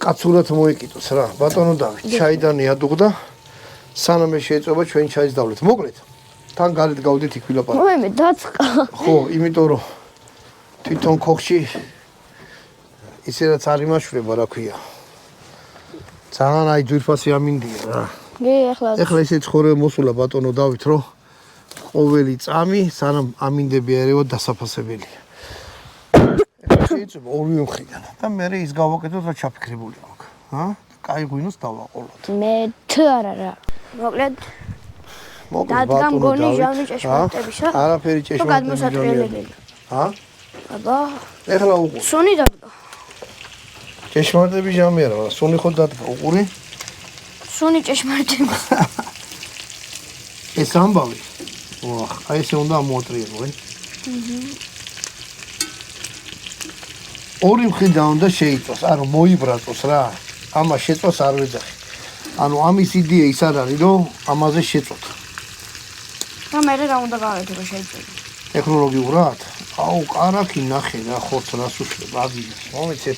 კაცურად მოიკიტოს რა. ბატონო დავით, ჩაიდანი ადუღდა. სანამ ეს შეეწობა ჩვენ ჩაის დავლეთ. მოკლედ. თან გარეთ გავდით იქ ვილაპარაკეთ. მე დაწყა. ხო, იმიტომ რომ თვითონ ქოხში ისე რაც არ იმაშვრება, რა ქვია. ძალიან აი ძვირფასი ამინდია რა. ეხლა ესე ცხოვრება მოსულა ბატონო დავით, რომ ყოველი წამი სანამ ამინდები ერევა დასაფასებელია. ეხლა შეიძლება ორივე მხრიდან და მე ის გავაკეთოთ რა ჩაფიქრებული მაქვს. კაი ღვინოს დავაყოლოთ. მე არა რა. მოკლედ დადგამ გონი ჟამი ჭეშმარიტებისა. არაფერი ჭეშმარიტები. გადმოსაწყვეტებელი. აბა. ეხლა უყურ. სუნი დადგა. ჭეშმარიტები ჟამი არა, მაგრამ სუნი ხო დადგა, უყური? სუნი ჭეშმარიტები. ეს ამბავი. ვახ, აი ესე უნდა მოატრიალო, აი. ორი მხრიდან უნდა შეიწოს, ანუ მოიბრაწოს რა. ამას შეწოს არ ვეძახი. ანუ ამის იდეა ის არ არის, რომ ამაზე შეწოთ. და მე რა უნდა გავაკეთო რომ შეიძლება. ტექნოლოგიურად? აუ, კარაქი ნახე რა, ხორცს რას უშლებ, აგილის. მომიცეთ